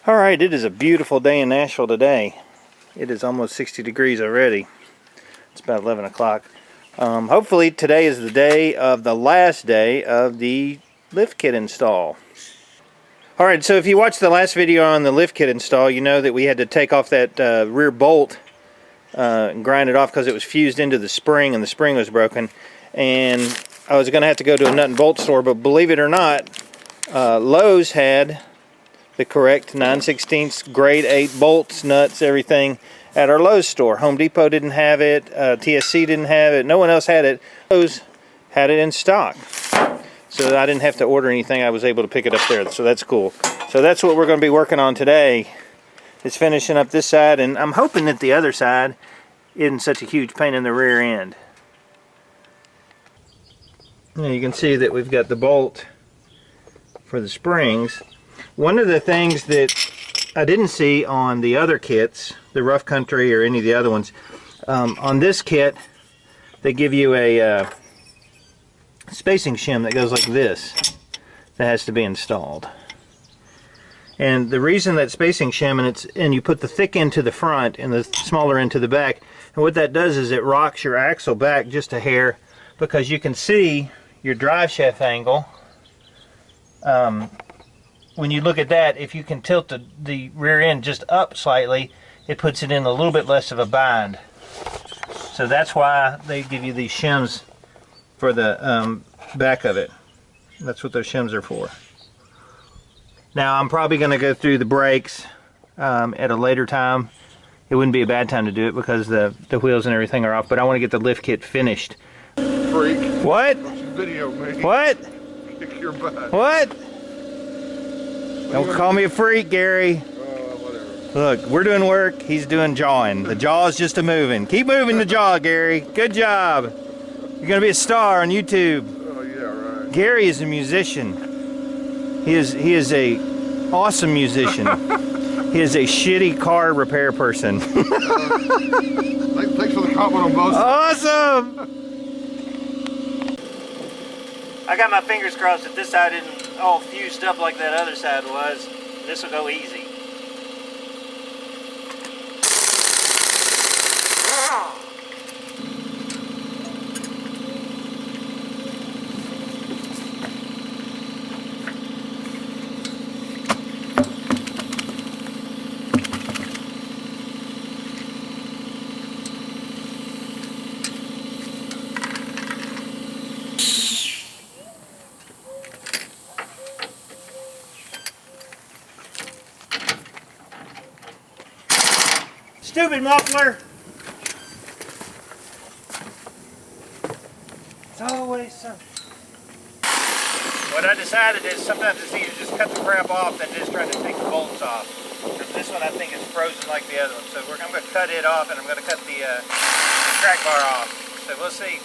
Alright, it is a beautiful day in Nashville today. It is almost 60 degrees already. It's about 11 o'clock. Hopefully today is the day of the last day of the lift kit install. Alright, so if you watched the last video on the lift kit install, you know that we had to take off that rear bolt and grind it off because it was fused into the spring and the spring was broken. And I was going to have to go to a nut and bolt store, but believe it or not, Lowe's had the correct 9/16 grade 8 bolts, nuts, everything at our Lowe's store. Home Depot didn't have it, TSC didn't have it, no one else had it. Lowe's had it in stock. So I didn't have to order anything, I was able to pick it up there, so that's cool. So that's what we're going to be working on today, is finishing up this side, and I'm hoping that the other side isn't such a huge pain in the rear end. Now you can see that we've got the bolt for the springs. One of the things that I didn't see on the other kits, the Rough Country or any of the other ones, on this kit they give you a spacing shim that goes like this that has to be installed. And the reason that spacing shim, and you put the thick end to the front and the smaller end to the back, and what that does is it rocks your axle back just a hair, because you can see your drive shaft angle. When you look at that, if you can tilt the rear end just up slightly, it puts it in a little bit less of a bind. So that's why they give you these shims for the back of it. That's what those shims are for. Now I'm probably going to go through the brakes at a later time. It wouldn't be a bad time to do it because the wheels and everything are off, but I want to get the lift kit finished. Freak. What? Video me. What? Kick your butt. What? Don't call me a freak, Gary. Whatever. Look, we're doing work, he's doing jawing. The jaw's just a moving. Keep moving the jaw, Gary. Good job. You're going to be a star on YouTube. Oh, yeah, right. Gary is a musician. He is a awesome musician. He is a shitty car repair person. Thanks for the compliment on both. Awesome! I got my fingers crossed that this side isn't all fused up like that other side was. This will go easy. Stupid muffler! It's always something. What I decided is sometimes it's easier to just cut the crap off than just trying to take the bolts off. This one I think is frozen like the other one, so I'm going to cut it off and I'm going to cut the track bar off. So we'll see.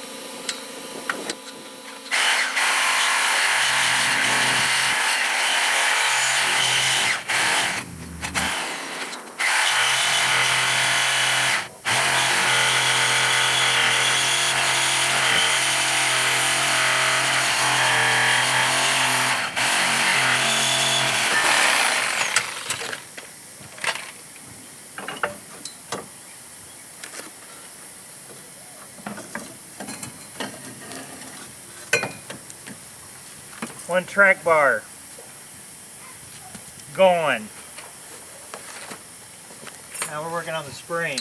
One track bar gone. Now we're working on the spring.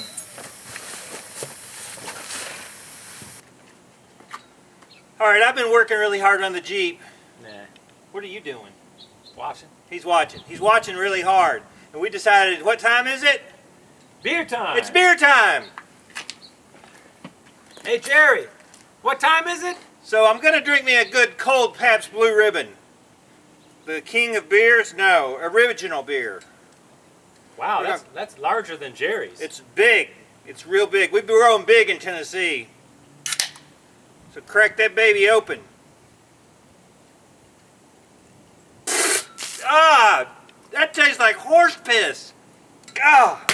Alright, I've been working really hard on the Jeep. Nah. What are you doing? Watching. He's watching. He's watching really hard. And we decided, what time is it? Beer time! It's beer time! Hey Jerry, what time is it? So I'm going to drink me a good cold Pabst Blue Ribbon. The king of beers? No, original beer. Wow, that's larger than Jerry's. It's big. It's real big. We've been growing big in Tennessee. So crack that baby open. Ah! That tastes like horse piss. Ah!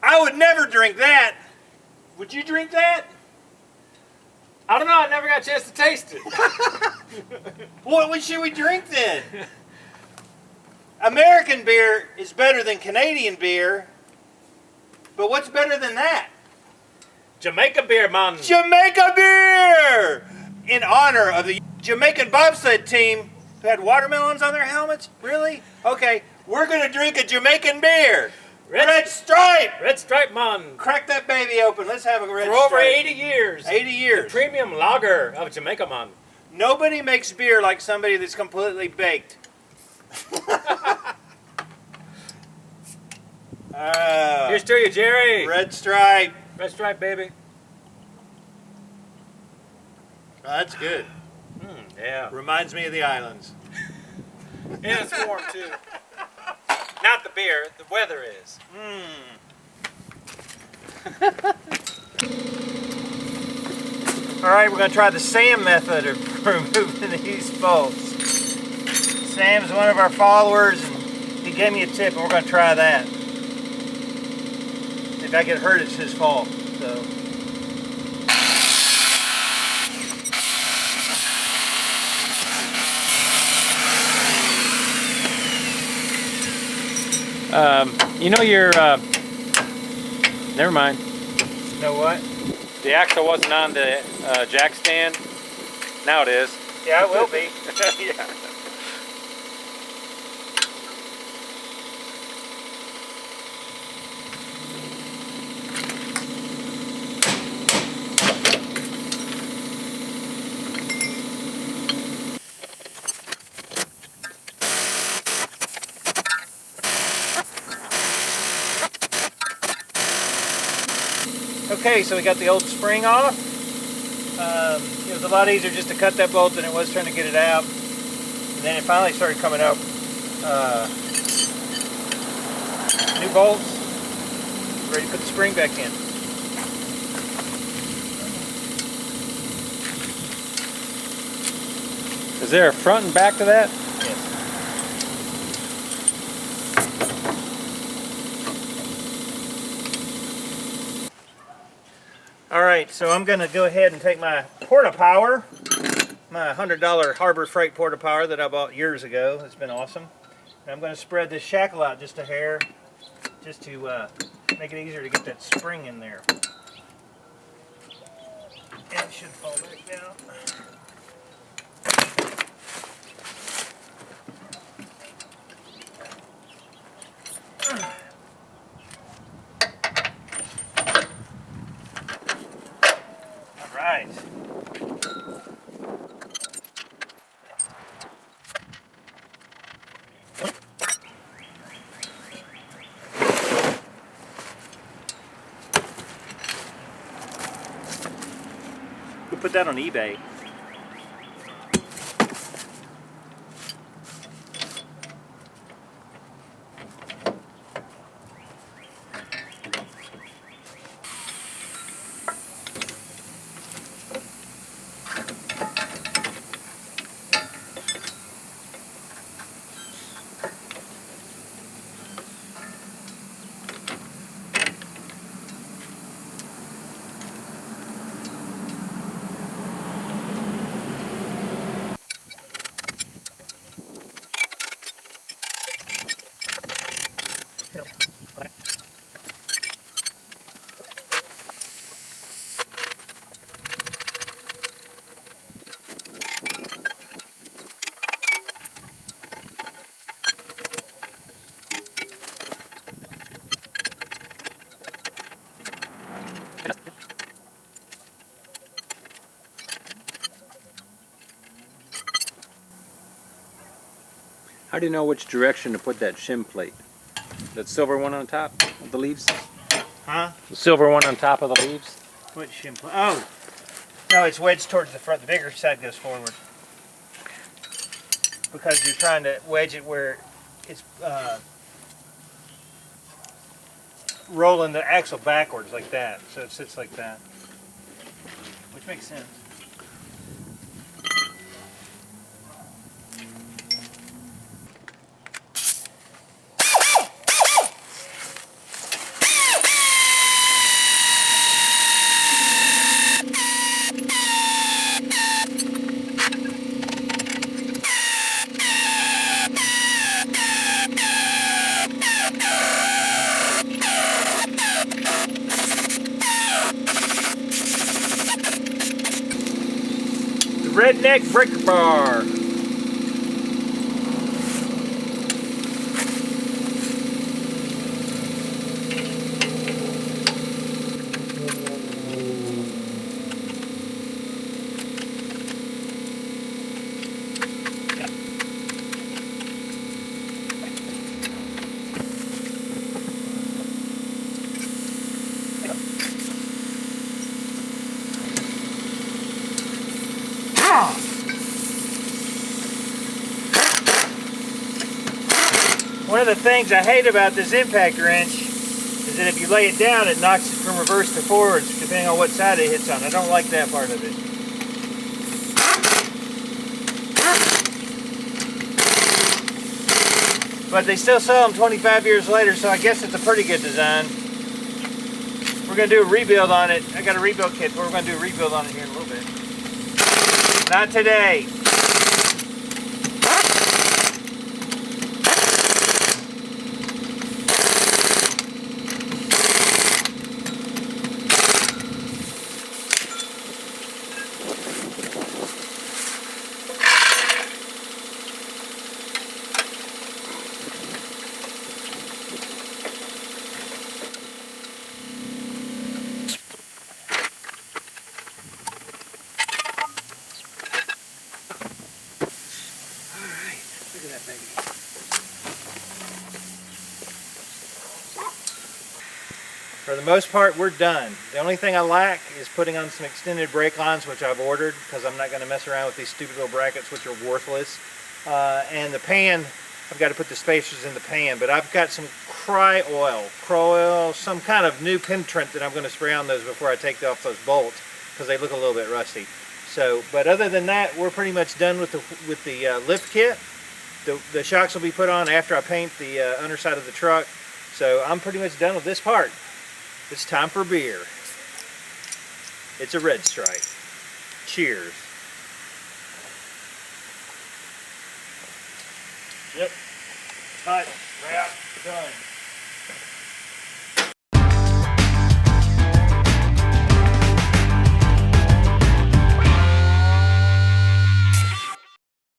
I would never drink that. Would you drink that? I don't know, I never got a chance to taste it. What should we drink then? American beer is better than Canadian beer, but what's better than that? Jamaica beer, man. Jamaica beer! In honor of the Jamaican bobsled team who had watermelons on their helmets? Really? Okay, we're going to drink a Jamaican beer. Red Stripe! Red Stripe, man. Crack that baby open. Let's have a Red Stripe. For over 80 years. 80 years. The premium lager of Jamaica, man. Nobody makes beer like somebody that's completely baked. Here's to you, Jerry. Red Stripe. Red Stripe, baby. Oh, that's good. Yeah. Reminds me of the islands. And it's warm, too. Not the beer, the weather is. All right, we're going to try the Sam method of removing these bolts. Sam's one of our followers, and he gave me a tip, and we're going to try that. If I get hurt, it's his fault. So. You know your, never mind. You know what? The axle wasn't on the jack stand. Now it is. Yeah, it will be. Yeah. Okay, so we got the old spring off. It was a lot easier just to cut that bolt than it was trying to get it out. And then it finally started coming up. New bolts. Ready to put the spring back in. Is there a front and back to that? Yes. Alright, so I'm going to go ahead and take my Porta Power, my $100 Harbor Freight Porta Power that I bought years ago. It's been awesome. And I'm going to spread this shackle out just a hair, just to make it easier to get that spring in there. And it should fall back down. Right. We'll put that on eBay. How do you know which direction to put that shim plate? That silver one on top of the leaves? Huh? The silver one on top of the leaves? What shim? Oh, no, it's wedged towards the front. The bigger side goes forward because you're trying to wedge it where it's rolling the axle backwards like that, so it sits like that, which makes sense. redneck breaker bar. One of the things I hate about this impact wrench is that if you lay it down, it knocks it from reverse to forwards, depending on what side it hits on. I don't like that part of it. But they still sell them 25 years later, so I guess it's a pretty good design. We're going to do a rebuild on it. I got a rebuild kit, but we're going to do a rebuild on it here in a little bit. Not today. Look at that baby. For the most part, we're done. The only thing I lack is putting on some extended brake lines, which I've ordered because I'm not going to mess around with these stupid little brackets, which are worthless. And the pan, I've got to put the spacers in the pan, but I've got some cry oil, some kind of new penetrant that I'm going to spray on those before I take off those bolts because they look a little bit rusty. So, but other than that, we're pretty much done with the lift kit. The shocks will be put on after I paint the underside of the truck. So I'm pretty much done with this part. It's time for beer. It's a Red Stripe. Cheers. Yep. Cut, wrap, done.